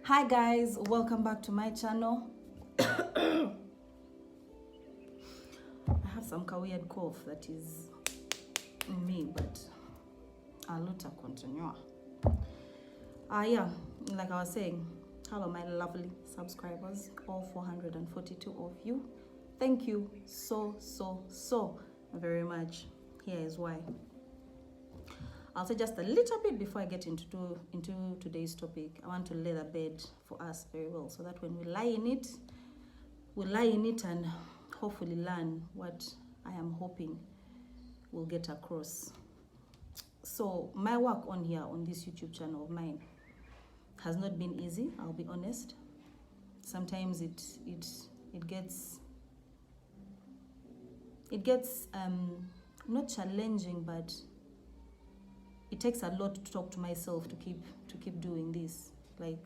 Hi guys, welcome back to my channel. I have some weird cough that is me, but I'll let her continue. Yeah, like I was saying, hello my lovely subscribers, all 442 of you. Thank you so very much. Here is why. I'll say just a little bit before I get into today's topic. I want to lay the bed for us very well, so that when we lie in it and hopefully learn what I am hoping we'll get across. So my work on here, on this YouTube channel of mine, has not been easy, I'll be honest. Sometimes it gets not challenging, but it takes a lot to talk to myself to keep doing this. Like,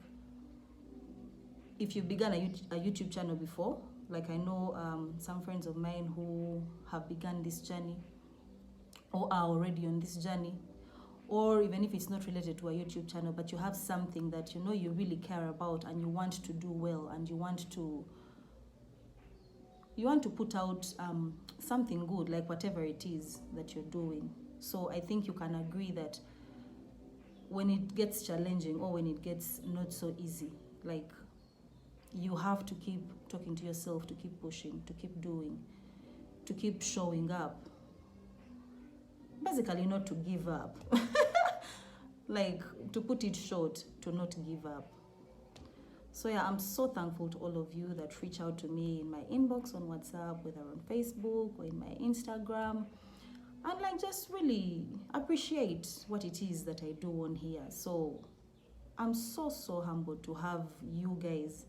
if you've begun a YouTube channel before, like I know some friends of mine who have begun this journey or are already on this journey, or even if it's not related to a YouTube channel, but you have something that you know you really care about and you want to do well, and you want to put out something good, like whatever it is that you're doing. So I think you can agree that when it gets challenging or when it gets not so easy, like, you have to keep talking to yourself, to keep pushing, to keep doing, to keep showing up. Basically, not to give up. Like, to put it short, to not give up. So yeah, I'm so thankful to all of you that reach out to me in my inbox on WhatsApp, whether on Facebook or in my Instagram, and like just really appreciate what it is that I do on here. So I'm so humbled to have you guys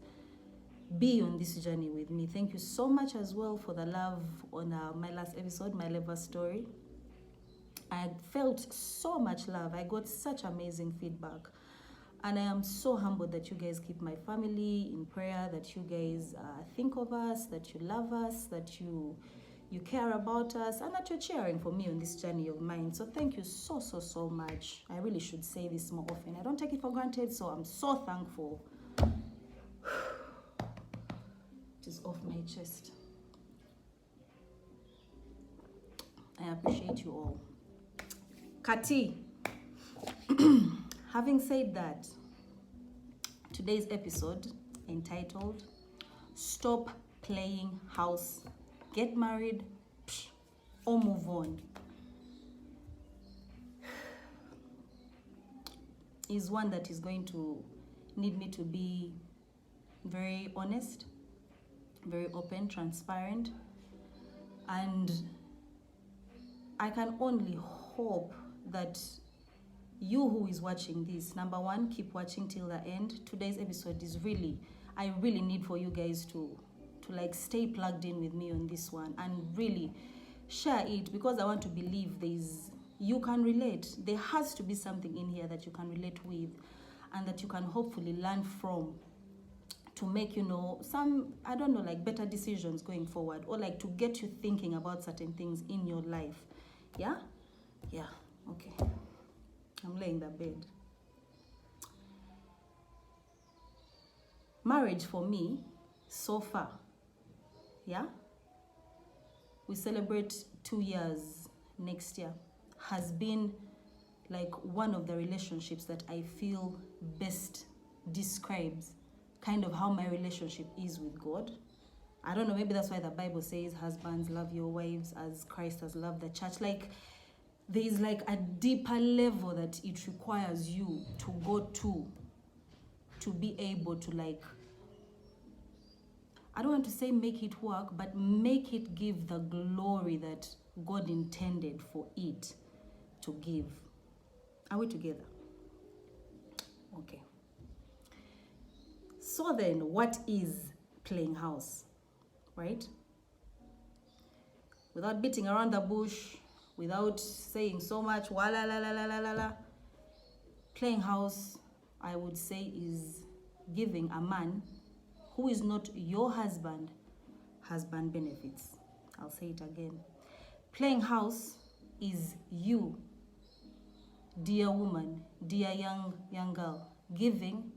be on this journey with me. Thank you so much as well for the love on my last episode, my liver story. I felt so much love. I got such amazing feedback. And I am so humbled that you guys keep my family in prayer, that you guys think of us, that you love us, that you care about us, and that you're cheering for me on this journey of mine. So thank you so much. I really should say this more often. I don't take it for granted, so I'm so thankful. It is off my chest. I appreciate you all. Kati. Having said that, today's episode, entitled Stop Playing House, Get Married, or Move On, is one that is going to need me to be very honest, very open, transparent, and I can only hope that you who is watching this, number one, keep watching till the end. Today's episode is I really need for you guys to like stay plugged in with me on this one and really share it, because I want to believe you can relate. There has to be something in here that you can relate with and that you can hopefully learn from, to make, some, I don't know, like better decisions going forward, or like to get you thinking about certain things in your life. Yeah, okay. I'm laying the bed. Marriage for me, so far, we celebrate 2 years next year, has been like one of the relationships that I feel best describes kind of how my relationship is with God. I don't know, maybe that's why the Bible says, husbands, love your wives as Christ has loved the church. Like, there is like a deeper level that it requires you to go to be able to, like, I don't want to say make it work, but make it give the glory that God intended for it to give. Are we together? Okay. So then, what is playing house, right? Without beating around the bush, without saying so much, playing house, I would say, is giving a man who is not your husband benefits. I'll say it again. Playing house is you, dear woman, dear young girl, giving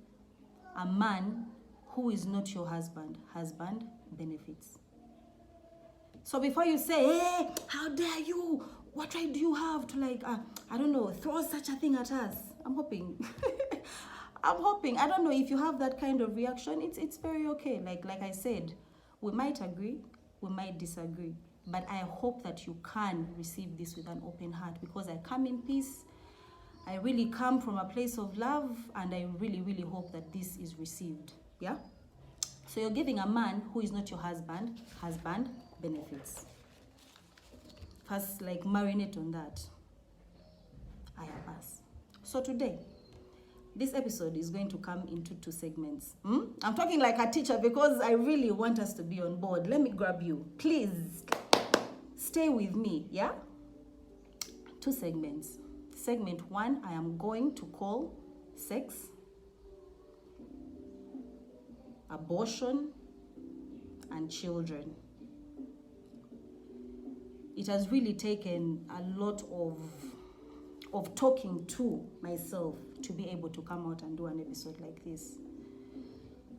a man who is not your husband, husband benefits. So before you say, hey, how dare you? What right do you have to like, I don't know, throw such a thing at us? I'm hoping. I'm hoping. I don't know if you have that kind of reaction. It's very okay. Like I said, we might agree, we might disagree. But I hope that you can receive this with an open heart, because I come in peace. I really come from a place of love, and I really, really hope that this is received. Yeah? So you're giving a man who is not your husband, husband benefits. First, like, marinate on that. I pass. So today, this episode is going to come into 2 segments. I'm talking like a teacher because I really want us to be on board. Let me grab you. Please, stay with me, yeah? 2 segments. Segment 1, I am going to call sex, abortion, and children. It has really taken a lot of talking to myself to be able to come out and do an episode like this.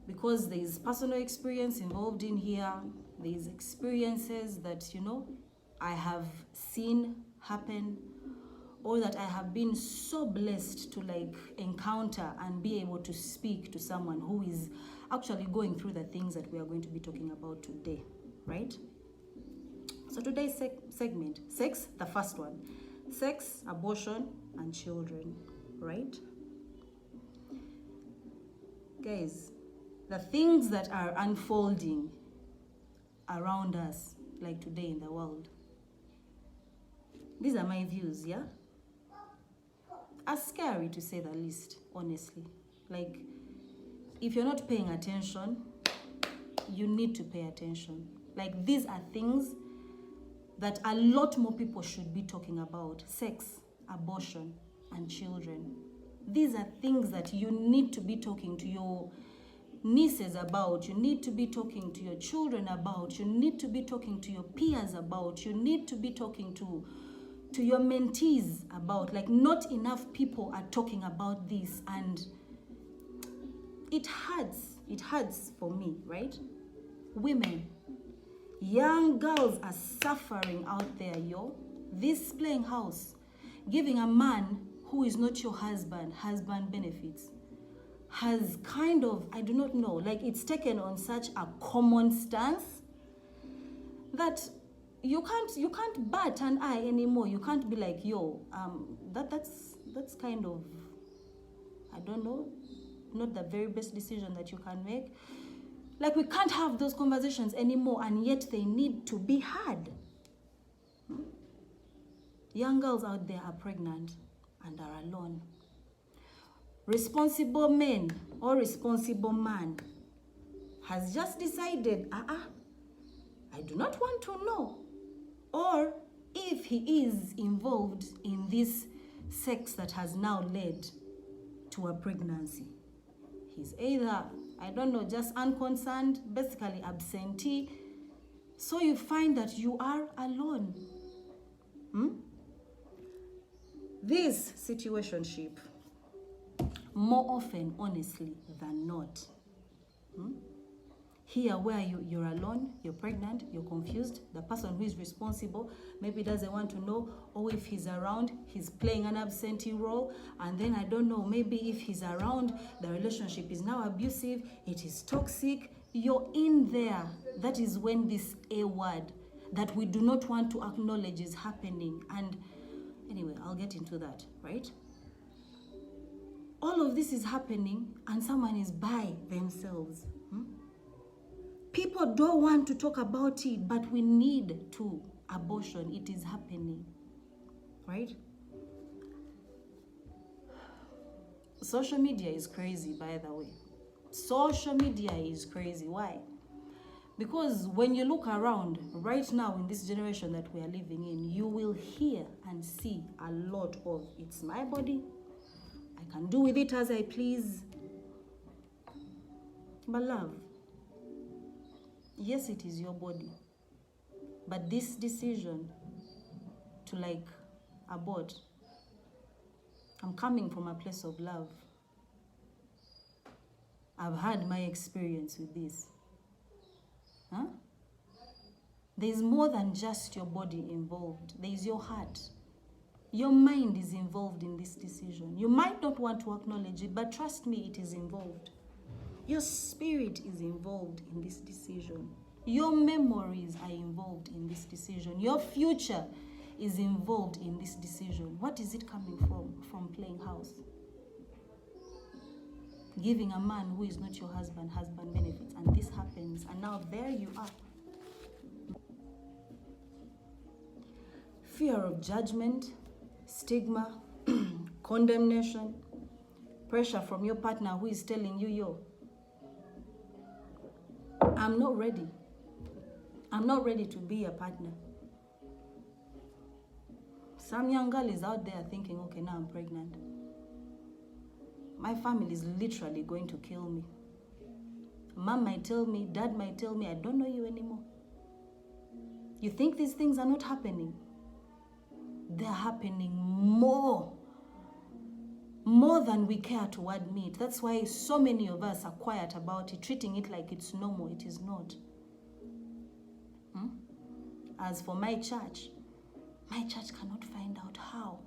Because there is personal experience involved in here. There is experiences that, you know, I have seen happen, or that I have been so blessed to like encounter and be able to speak to someone who is actually going through the things that we are going to be talking about today, right? So today's segment, sex, the first one, sex, abortion, and children, right? Guys, the things that are unfolding around us, like today in the world, these are my views, yeah? Are scary to say the least, honestly. Like, if you're not paying attention, you need to pay attention. Like, these are things that a lot more people should be talking about. Sex, abortion, and children. These are things that you need to be talking to your nieces about. You need to be talking to your children about. You need to be talking to your peers about. You need to be talking to your mentees about. Like, not enough people are talking about this, and it hurts for me, right? Women, young girls are suffering out there, yo. This playing house, giving a man who is not your husband, husband benefits, has kind of, I do not know, like, it's taken on such a common stance that you can't bat an eye anymore. You can't be like, yo, that's kind of, I don't know, not the very best decision that you can make. Like, we can't have those conversations anymore, and yet they need to be had. Young girls out there are pregnant and are alone. Responsible men or responsible man has just decided, I do not want to know. Or if he is involved in this sex that has now led to a pregnancy, he's either, I don't know, just unconcerned, basically absentee. So you find that you are alone. This situationship, more often, honestly, than not, here where you're alone, you're pregnant, you're confused, the person who is responsible maybe doesn't want to know, or if he's around, he's playing an absentee role, and then I don't know, maybe if he's around, the relationship is now abusive, it is toxic, you're in there. That is when this A word that we do not want to acknowledge is happening. And anyway, I'll get into that, right? All of this is happening and someone is by themselves. People don't want to talk about it, but we need to. Abortion, it is happening, right? Social media is crazy, by the way. Social media is crazy. Why? Because when you look around right now in this generation that we are living in, you will hear and see a lot of, it's my body, I can do with it as I please. But love, yes, it is your body, but this decision to like abort, I'm coming from a place of love. I've had my experience with this. Huh? There's more than just your body involved. There's your heart. Your mind is involved in this decision. You might not want to acknowledge it, but trust me, it is involved. Your spirit is involved in this decision. Your memories are involved in this decision. Your future is involved in this decision. What is it coming from? From playing house. Giving a man who is not your husband benefits, and this happens, and now there you are. Fear of judgment, stigma, condemnation, pressure from your partner who is telling you, yo, I'm not ready. I'm not ready to be a partner. Some young girl is out there thinking, okay, now I'm pregnant. My family is literally going to kill me. Mom might tell me, dad might tell me, I don't know you anymore. You think these things are not happening? They're happening more than we care to admit. That's why so many of us are quiet about it, treating it like it's normal. It is not. As for my church cannot find out how.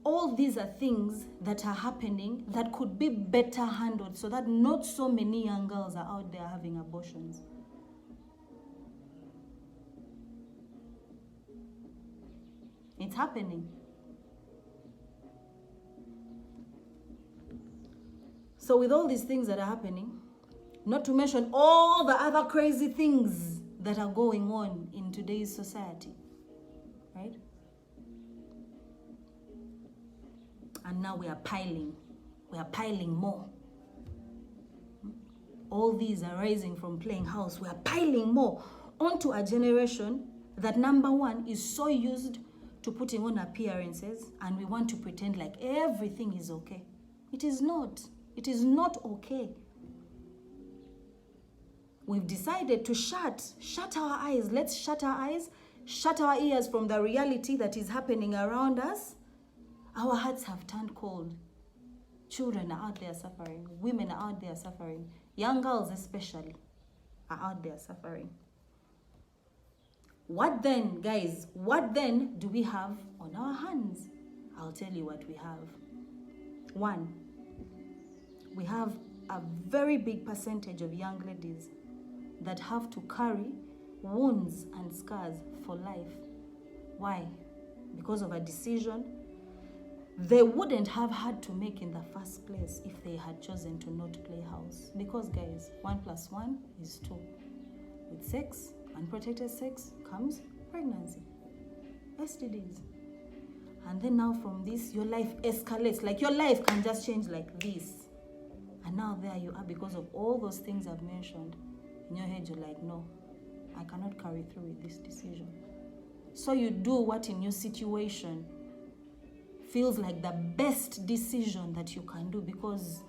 All these are things that are happening that could be better handled so that not so many young girls are out there having abortions. It's happening. So with all these things that are happening, not to mention all the other crazy things that are going on in today's society, right? And now we are piling more. All these are rising from playing house. We are piling more onto a generation that, number one, is so used to putting on appearances, and we want to pretend like everything is okay. It is not. It is not okay. We've decided to shut our eyes. Let's shut our eyes, shut our ears from the reality that is happening around us. Our hearts have turned cold. Children are out there suffering. Women are out there suffering. Young girls especially are out there suffering. What then, guys? What then do we have on our hands? I'll tell you what we have. One, we have a very big percentage of young ladies that have to carry wounds and scars for life. Why? Because of a decision they wouldn't have had to make in the first place if they had chosen to not play house. Because, guys, 1 + 1 is 2. With sex, unprotected sex, comes pregnancy, STDs. And then now from this, your life escalates. Like your life can just change like this. And now there you are because of all those things I've mentioned. In your head, you're like, no, I cannot carry through with this decision. So you do what in your situation feels like the best decision that you can do, because,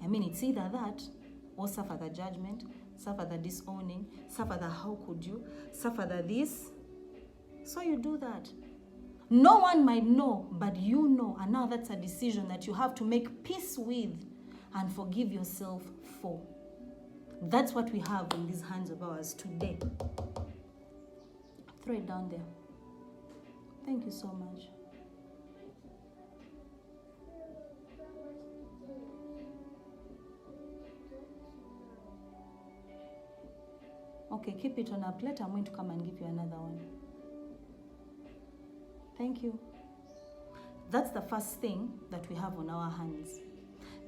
I mean, it's either that or suffer the judgment, suffer the disowning, suffer the how could you, suffer the this. So you do that. No one might know, but you know, and now that's a decision that you have to make peace with and forgive yourself for. That's what we have in these hands of ours today. Throw it down there. Thank you so much. Okay, keep it on a plate. I'm going to come and give you another one. Thank you. That's the first thing that we have on our hands.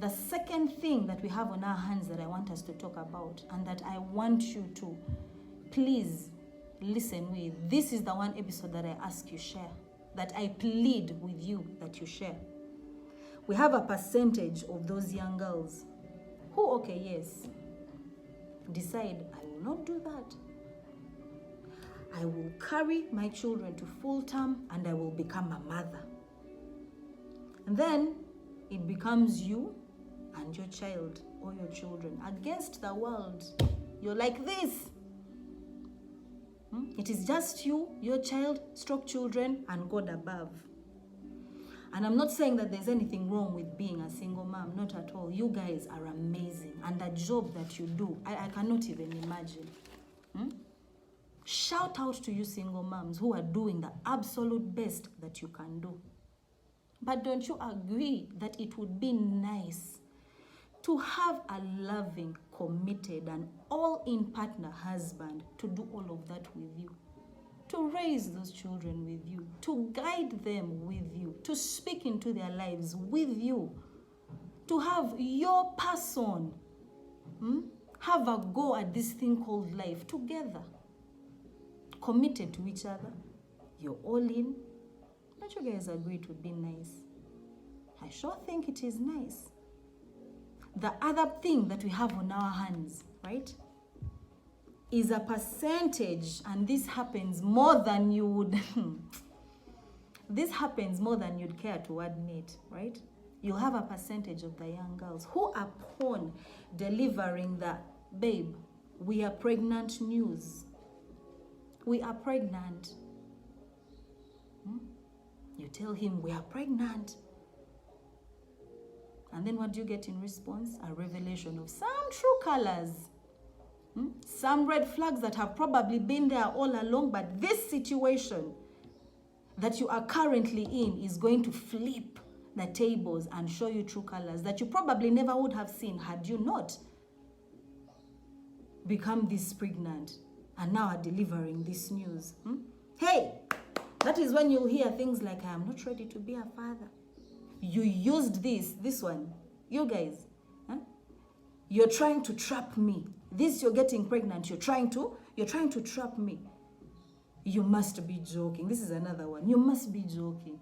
The second thing that we have on our hands that I want us to talk about, and that I want you to please listen with. This is the one episode that I ask you share, that I plead with you that you share. We have a percentage of those young girls who, okay, yes, decide, I will not do that. I will carry my children to full term and I will become a mother. And then it becomes you and your child or your children against the world. You're like this. It is just you, your child, stroke children, and God above. And I'm not saying that there's anything wrong with being a single mom, not at all. you guys are amazing. And the job that you do, I cannot even imagine. Shout out to you single moms who are doing the absolute best that you can do. But don't you agree that it would be nice to have a loving, committed, and all-in partner husband to do all of that with you? To raise those children with you, to guide them with you, to speak into their lives with you, to have your person, have a go at this thing called life together, committed to each other. You're all in. Don't you guys agree it would be nice? I sure think it is nice. The other thing that we have on our hands, right, is a percentage, and this happens more than you would this happens more than you'd care to admit, right? You'll have a percentage of the young girls who, upon delivering the babe, we are pregnant news. We are pregnant. You tell him we are pregnant. And then what do you get in response? A revelation of some true colors. Some red flags that have probably been there all along, but this situation that you are currently in is going to flip the tables and show you true colors that you probably never would have seen had you not become this pregnant and now are delivering this news. Hey, that is when you'll hear things like, I am not ready to be a father. You used this one. You guys, you're trying to trap me. This, you're getting pregnant, you're trying to trap me. You must be joking. This is another one. You must be joking.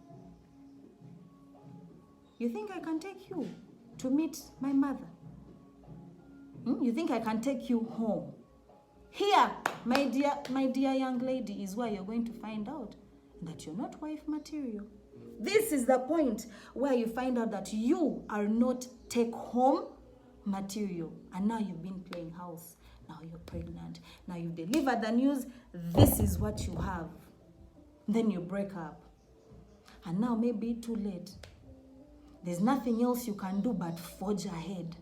You think I can take you to meet my mother? You think I can take you home? Here, my dear young lady, is where you're going to find out that you're not wife material. This is the point where you find out that you are not take-home material. And now you've been playing house. Now you're pregnant. Now you've delivered the news. This is what you have. Then you break up. And now maybe too late. There's nothing else you can do but forge ahead.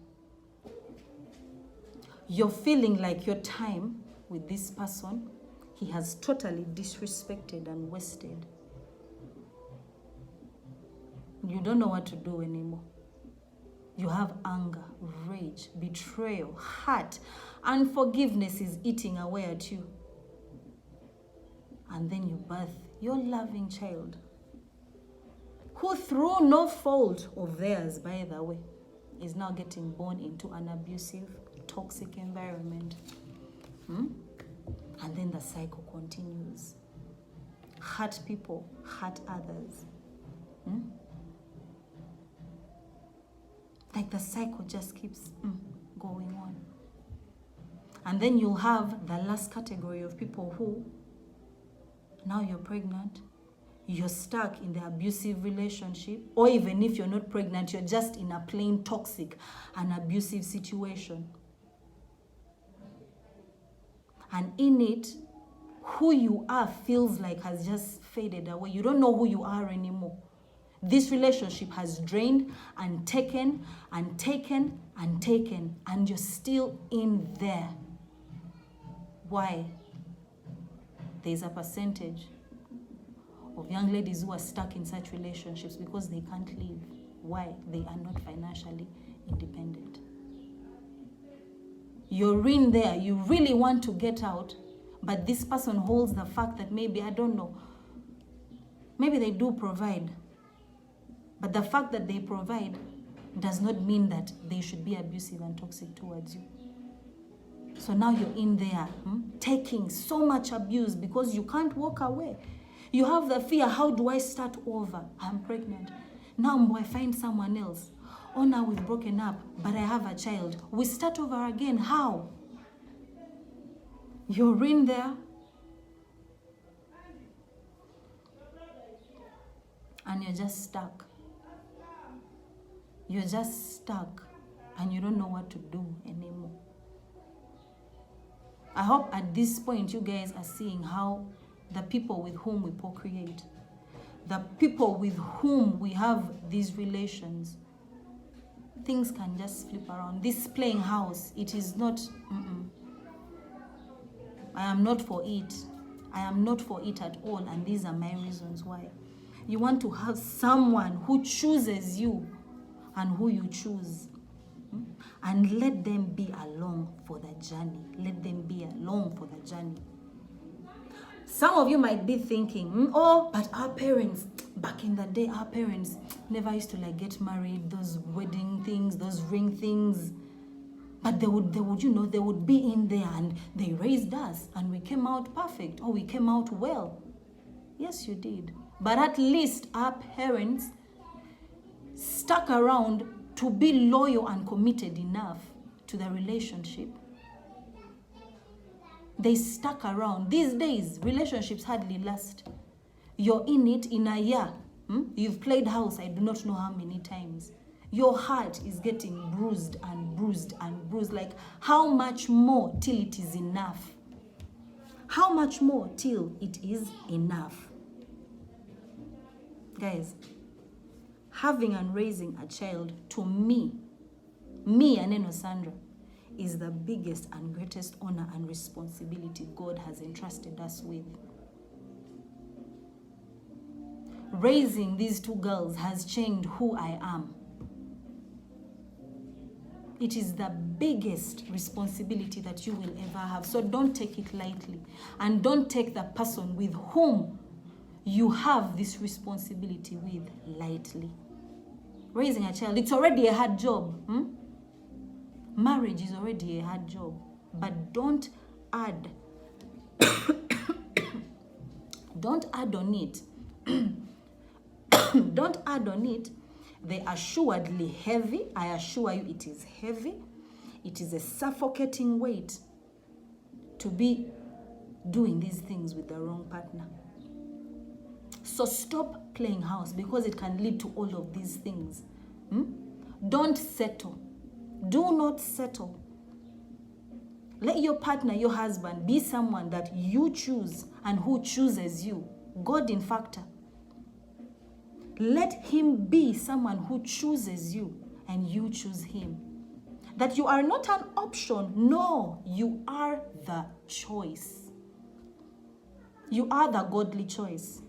You're feeling like your time with this person, he has totally disrespected and wasted. You don't know what to do anymore. You have anger, rage, betrayal, hurt, unforgiveness is eating away at you. And then you birth your loving child, who through no fault of theirs, by the way, is now getting born into an abusive, toxic environment. And then the cycle continues. Hurt people, hurt others. Like the cycle just keeps going on. And then you'll have the last category of people who, now you're pregnant, you're stuck in the abusive relationship, or even if you're not pregnant, you're just in a plain toxic and abusive situation. And in it, who you are feels like has just faded away. You don't know who you are anymore. This relationship has drained and taken and taken and taken, and you're still in there. Why? There's a percentage of young ladies who are stuck in such relationships because they can't leave. Why? They are not financially independent. You're in there, you really want to get out, but this person holds the fact that maybe, I don't know, maybe they do provide, but the fact that they provide does not mean that they should be abusive and toxic towards you. So now you're in there, taking so much abuse because you can't walk away. You have the fear, how do I start over? I'm pregnant. Now I find someone else. Oh, now we've broken up, but I have a child. We start over again. How? You're in there. And you're just stuck. You're just stuck. And you don't know what to do anymore. I hope at this point you guys are seeing how the people with whom we procreate, the people with whom we have these relations, things can just flip around. This playing house, it is not, I am not for it. I am not for it at all, and these are my reasons why. You want to have someone who chooses you and who you choose. And let them be along for the journey. Let them be along for the journey. Some of you might be thinking, oh, but our parents, back in the day, our parents never used to like get married, those wedding things, those ring things. But they would, they would be in there and they raised us and we came out perfect or we came out well. Yes, you did. But at least our parents stuck around to be loyal and committed enough to the relationship. They stuck around. These days, relationships hardly last. You're in it in a year. You've played house, I do not know how many times. Your heart is getting bruised and bruised and bruised. Like, how much more till it is enough? How much more till it is enough? Guys, having and raising a child, to me, Aneno Sandra, is the biggest and greatest honor and responsibility God has entrusted us with. Raising these two girls has changed who I am. It is the biggest responsibility that you will ever have. So don't take it lightly. And don't take the person with whom you have this responsibility with lightly. Raising a child, it's already a hard job. Marriage is already a hard job. But don't add don't add on it. Don't add on it the assuredly heavy. I assure you it is heavy. It is a suffocating weight to be doing these things with the wrong partner. So stop playing house, because it can lead to all of these things. Don't settle. Do not settle. Let your partner, your husband, be someone that you choose and who chooses you. God in factor. Let him be someone who chooses you and you choose him. That you are not an option. No, you are the choice. You are the godly choice.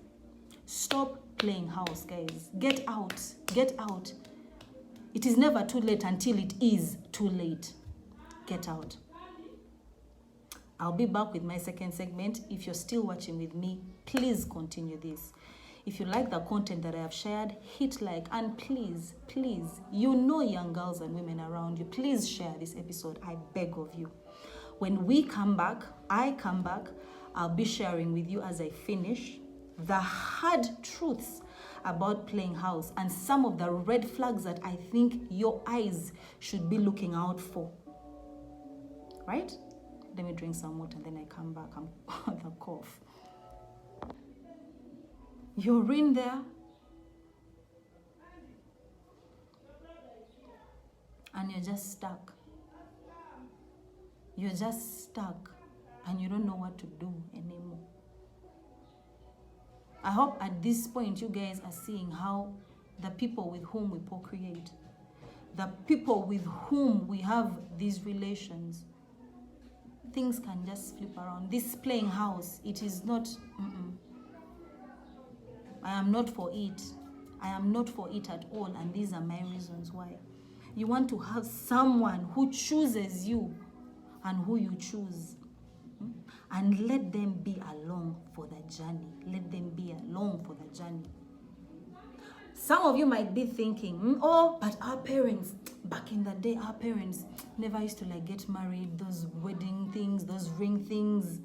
Stop playing house, guys. Get out. Get out. It is never too late until it is too late. Get out. I'll be back with my second segment. If you're still watching with me, please continue this. If you like the content that I have shared, hit like, and please, you know young girls and women around you, please share this episode. I beg of you. When we come back, I'll be sharing with you as I finish the hard truths about playing house and some of the red flags that I think your eyes should be looking out for. Right? Let me drink some water and then I come back. I'm on the cough. You're in there and you're just stuck. You're just stuck and you don't know what to do anymore. I hope at this point you guys are seeing how the people with whom we procreate, the people with whom we have these relations, things can just flip around. This playing house, it is not, I am not for it. I am not for it at all, and these are my reasons why. You want to have someone who chooses you and who you choose. And let them be along for the journey. Let them be along for the journey. Some of you might be thinking, oh, but our parents, back in the day, our parents never used to like get married, those wedding things, those ring things.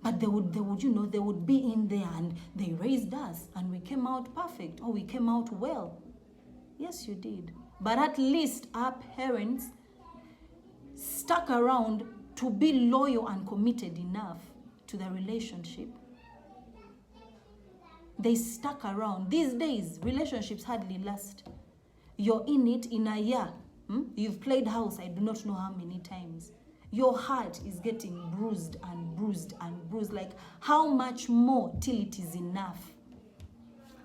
But they would, they would be in there and they raised us and we came out perfect or we came out well. Yes, you did. But at least our parents stuck around to be loyal and committed enough to the relationship. They stuck around. These days, relationships hardly last. You're in it in a year. You've played house, I do not know how many times. Your heart is getting bruised and bruised and bruised. Like, how much more till it is enough?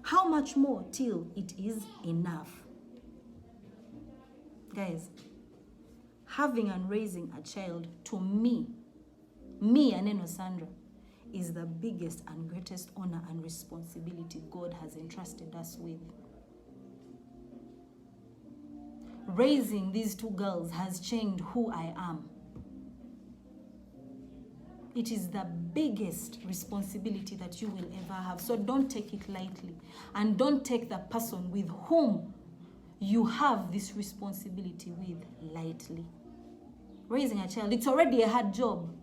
How much more till it is enough? Guys, having and raising a child, to me, Aneno Sandra, is the biggest and greatest honor and responsibility God has entrusted us with. Raising these two girls has changed who I am. It is the biggest responsibility that you will ever have. So don't take it lightly. And don't take the person with whom you have this responsibility with lightly. Raising a child, it's already a hard job.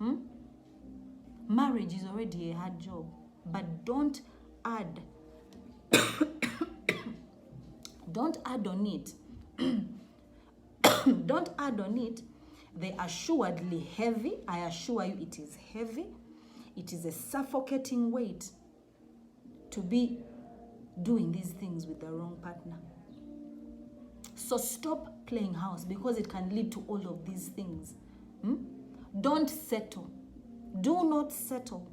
Marriage is already a hard job. But don't add. Don't add on it. Don't add on it the assuredly heavy. I assure you it is heavy. It is a suffocating weight to be doing these things with the wrong partner. So stop playing house, because it can lead to all of these things. Don't settle. Do not settle.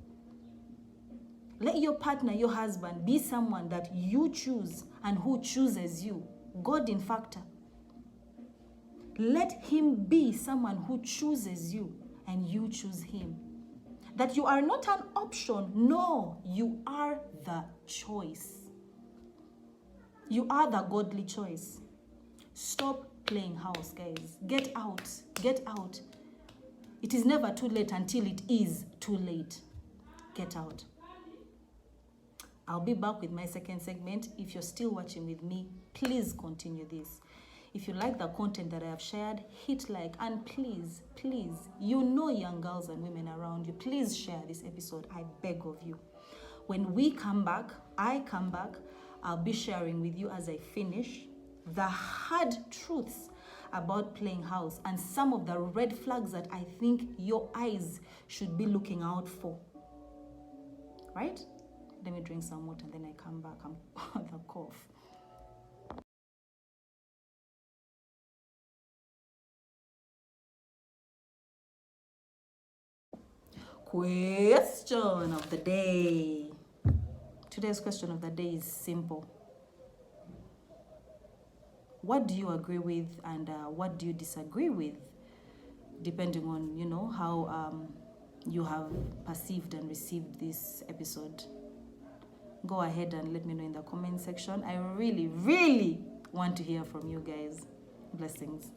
Let your partner, your husband, be someone that you choose and who chooses you. God in factor. Let him be someone who chooses you and you choose him. That you are not an option. No, you are the choice. You are the godly choice. Stop playing house, guys. Get out. Get out. It is never too late until it is too late. Get out. I'll be back with my second segment. If you're still watching with me, please continue this. If you like the content that I have shared, hit like, and please, you know young girls and women around you, please share this episode. I beg of you. When we come back, I'll be sharing with you as I finish the hard truths about playing house and some of the red flags that I think your eyes should be looking out for. Right? Let me drink some water and then I come back. I'm on the cough. Question of the day. Today's question of the day is simple. What do you agree with and what do you disagree with? Depending on, how you have perceived and received this episode. Go ahead and let me know in the comment section. I really, really want to hear from you guys. Blessings.